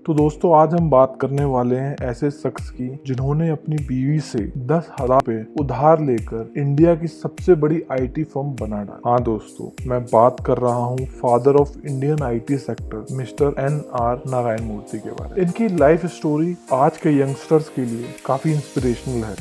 तो दोस्तों आज हम बात करने वाले हैं ऐसे शख्स की जिन्होंने अपनी बीवी से 10,000 रुपए उधार लेकर इंडिया की सबसे बड़ी आईटी फर्म बना डाला। हाँ दोस्तों, मैं बात कर रहा हूँ father of Indian IT sector mister NR Narayana Murthy के बारे में। इनकी लाइफ स्टोरी आज के यंगस्टर्स के लिए काफी इंस्पिरेशनल है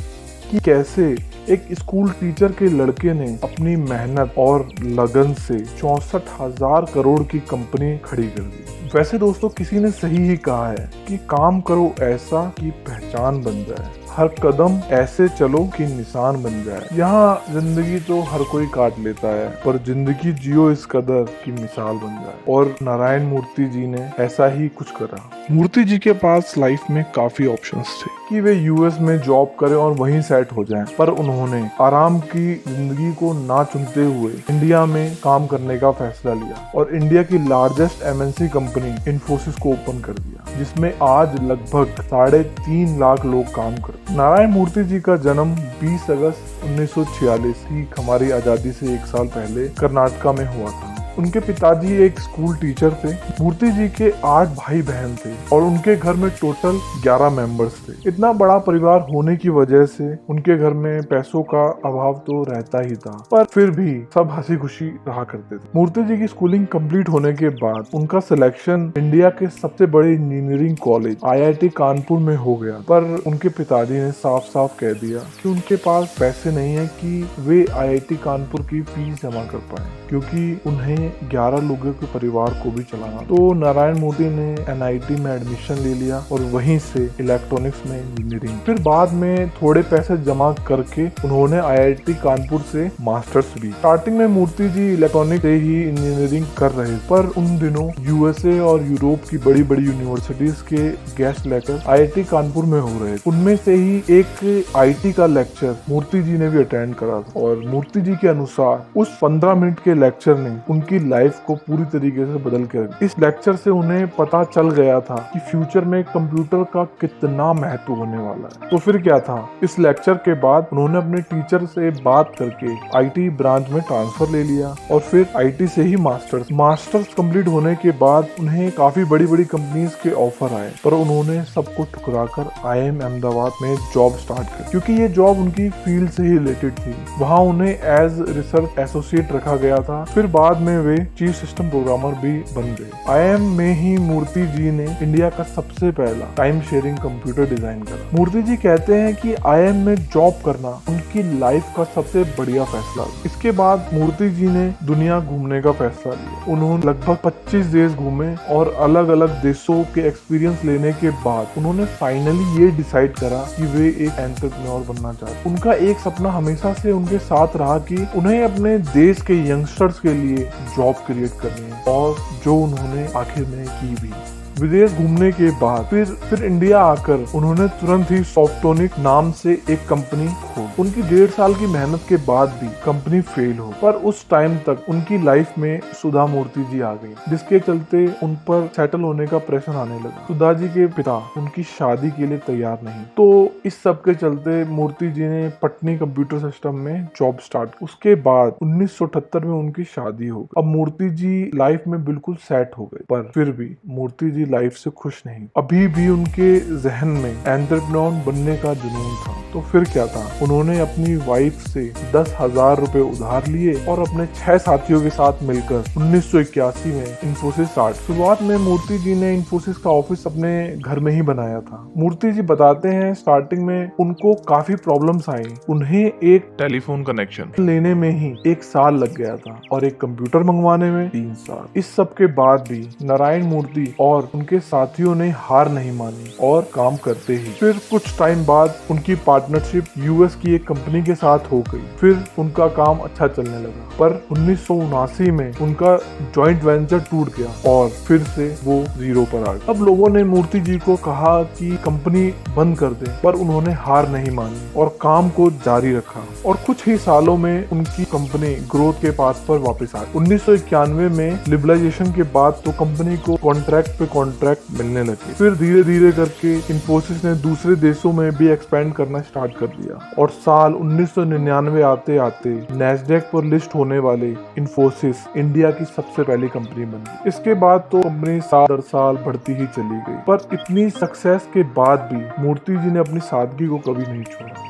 कि कैसे एक स्कूल टीचर के लड़के ने अपनी मेहनत और लगन से 64,000 करोड़ की कंपनी खड़ी कर दी। वैसे दोस्तों किसी ने सही ही कहा है कि काम करो ऐसा कि पहचान बन जाए, हर कदम ऐसे चलो कि निशान बन जाए। यहाँ जिंदगी तो हर कोई काट लेता है, पर जिंदगी जियो इस कदर कि मिसाल बन जाए। और नारायण मूर्ति जी ने ऐसा ही कुछ करा। मूर्ति जी के पास लाइफ में काफी ऑप्शंस थे कि वे यूएस में जॉब करें और वहीं सेट हो जाएं, पर उन्होंने आराम की जिंदगी को ना चुनते हुए इंडिया में काम करने का फैसला लिया और इंडिया की लार्जेस्ट MNC कंपनी इन्फोसिस को ओपन कर दिया, जिसमें आज लगभग 3.5 लाख लोग काम करते। नारायण मूर्ति जी का जन्म 20 अगस्त 1946 ही हमारी आजादी से 1 साल पहले कर्नाटका में हुआ था। उनके पिताजी एक स्कूल टीचर थे। मूर्ति जी के 8 भाई बहन थे और उनके घर में टोटल 11 मेंबर्स थे। इतना बड़ा परिवार होने की वजह से उनके घर में पैसों का अभाव तो रहता ही था, पर फिर भी सब हंसी खुशी रहा करते थे। मूर्ति जी की स्कूलिंग कंप्लीट होने के बाद उनका सिलेक्शन इंडिया के सबसे बड़े इंजीनियरिंग कॉलेज IIT कानपुर में हो गया, पर उनके पिताजी ने साफ साफ कह दिया कि उनके पास पैसे नहीं है कि वे IIT कानपुर की फीस जमा कर पाए, क्योंकि उन्हें 11 लोगों के परिवार को भी चलाना। तो नारायण मूर्ति ने NIT में एडमिशन ले लिया और वहीं से इलेक्ट्रॉनिक्स में इंजीनियरिंग। फिर बाद में थोड़े पैसे जमा करके उन्होंने IIT कानपुर से मास्टर्स भी। स्टार्टिंग में मूर्ति जी इलेक्ट्रॉनिक से ही इंजीनियरिंग कर रहे, पर उन दिनों USA और यूरोप की बड़ी बड़ी यूनिवर्सिटीज के गेस्ट लेक्चर IIT कानपुर में हो रहे। उनमें से ही एक IT का लेक्चर मूर्ति जी ने भी अटेंड करा था और मूर्ति जी के अनुसार उस 15 मिनट के लेक्चर ने उनकी लाइफ को पूरी तरीके से बदल के रखा। इस लेक्चर से उन्हें पता चल गया था कि फ्यूचर में कंप्यूटर का कितना महत्व होने वाला है। तो फिर क्या था, इस लेक्चर के बाद उन्होंने अपने टीचर से बात करके IT ब्रांच में ट्रांसफर ले लिया और फिर IT से ही मास्टर्स कंप्लीट होने के बाद उन्हें काफी बड़ी बड़ी कंपनीज के ऑफर आए, पर उन्होंने सबको ठुकराकर IIM अहमदाबाद में जॉब स्टार्ट की, क्योंकि ये जॉब उनकी फील्ड से ही रिलेटेड थी। वहाँ उन्हें एज रिसर्च एसोसिएट रखा गया था। फिर बाद में वे चीफ सिस्टम प्रोग्रामर भी बन गए। IIM में ही मूर्ति जी ने इंडिया का सबसे पहला टाइम शेयरिंग कंप्यूटर डिजाइन करा। मूर्ति जी कहते हैं कि IIM में जॉब करना उनकी लाइफ का सबसे बढ़िया फैसला था। इसके बाद मूर्ति जी ने दुनिया घूमने का फैसला लिया। उन्होंने लगभग 25 देश घूमे और अलग अलग देशों के एक्सपीरियंस लेने के बाद उन्होंने फाइनली ये डिसाइड करा कि वे एक एंटरप्रेन्योर बनना चाहते। उनका एक सपना हमेशा से उनके साथ रहा कि उन्हें अपने देश के यंगस्टर्स के लिए जॉब क्रिएट करनी है, और जो उन्होंने आखिर में की भी। विदेश घूमने के बाद फिर इंडिया आकर उन्होंने तुरंत ही सॉफ्टोनिक नाम से एक कंपनी खोली। उनकी 1.5 साल की मेहनत के बाद भी कंपनी फेल हो, पर उस टाइम तक उनकी लाइफ में सुधा मूर्ति जी आ गई, जिसके चलते उन पर सेटल होने का प्रेशर आने लगा। सुधा जी के पिता उनकी शादी के लिए तैयार नहीं, तो इस सब के चलते मूर्ति जी ने पटनी कंप्यूटर सिस्टम में जॉब स्टार्ट। उसके बाद 1978 में उनकी शादी हो गई। अब मूर्ति जी लाइफ में बिल्कुल सेट हो गए, पर फिर भी मूर्ति जी लाइफ से खुश नहीं। अभी भी उनके जहन में एंटरप्रेन्योर बनने का जुनून था। तो फिर क्या था, उन्होंने अपनी वाइफ से 10,000 रुपए उधार लिए और अपने 6 साथियों के साथ मिलकर 1981 में इन्फोसिस स्टार्ट। शुरुआत में मूर्ति जी ने इन्फोसिस का ऑफिस अपने घर में ही बनाया था। मूर्ति जी बताते हैं स्टार्टिंग में उनको काफी प्रॉब्लम्स आई। उन्हें एक टेलीफोन कनेक्शन लेने में ही 1 साल लग गया था और एक कंप्यूटर मंगवाने में 3 साल। इस सब के बाद भी नारायण मूर्ति और उनके साथियों ने हार नहीं मानी और काम करते ही। फिर कुछ टाइम बाद उनकी पार्टनरशिप US की एक कंपनी के साथ हो गई। फिर उनका काम अच्छा चलने लगा, पर 1979 में उनका जॉइंट वेंचर टूट गया और फिर से वो जीरो पर आ गए। अब लोगों ने मूर्ति जी को कहा कि कंपनी बंद कर दें, पर उन्होंने हार नहीं मानी और काम को जारी रखा और कुछ ही सालों में उनकी कंपनी ग्रोथ के पाथ पर वापस आ गई। 1991 में लिबरलाइजेशन के बाद तो कंपनी को कॉन्ट्रैक्ट पे कॉन्ट्रैक्ट मिलने लगे। फिर धीरे धीरे करके इन्फोसिस ने दूसरे देशों में भी एक्सपेंड करना स्टार्ट कर दिया और साल 1999 आते आते नैस्डैक पर लिस्ट होने वाले इन्फोसिस इंडिया की सबसे पहली कंपनी बन गई। इसके बाद तो कंपनी साल दर साल बढ़ती ही चली गई, पर इतनी सक्सेस के बाद भी मूर्ति जी ने अपनी सादगी को कभी नहीं छोड़ा।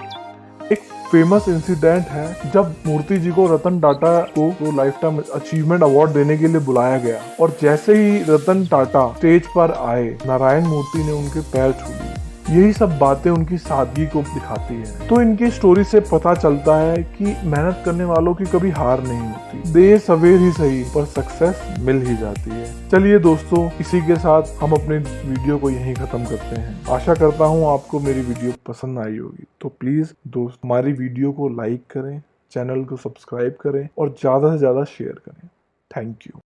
एक फेमस इंसिडेंट है जब मूर्ति जी को रतन टाटा को लाइफ टाइम अचीवमेंट अवार्ड देने के लिए बुलाया गया और जैसे ही रतन टाटा स्टेज पर आए, नारायण मूर्ति ने उनके पैर छू लिए। यही सब बातें उनकी सादगी को दिखाती है। तो इनकी स्टोरी से पता चलता है कि मेहनत करने वालों की कभी हार नहीं होती, देर सवेर ही सही पर सक्सेस मिल ही जाती है। चलिए दोस्तों, इसी के साथ हम अपने वीडियो को यहीं खत्म करते हैं। आशा करता हूँ आपको मेरी वीडियो पसंद आई होगी। तो प्लीज दोस्त हमारी वीडियो को लाइक करें, चैनल को सब्सक्राइब करें और ज्यादा से ज्यादा शेयर करें। Thank you.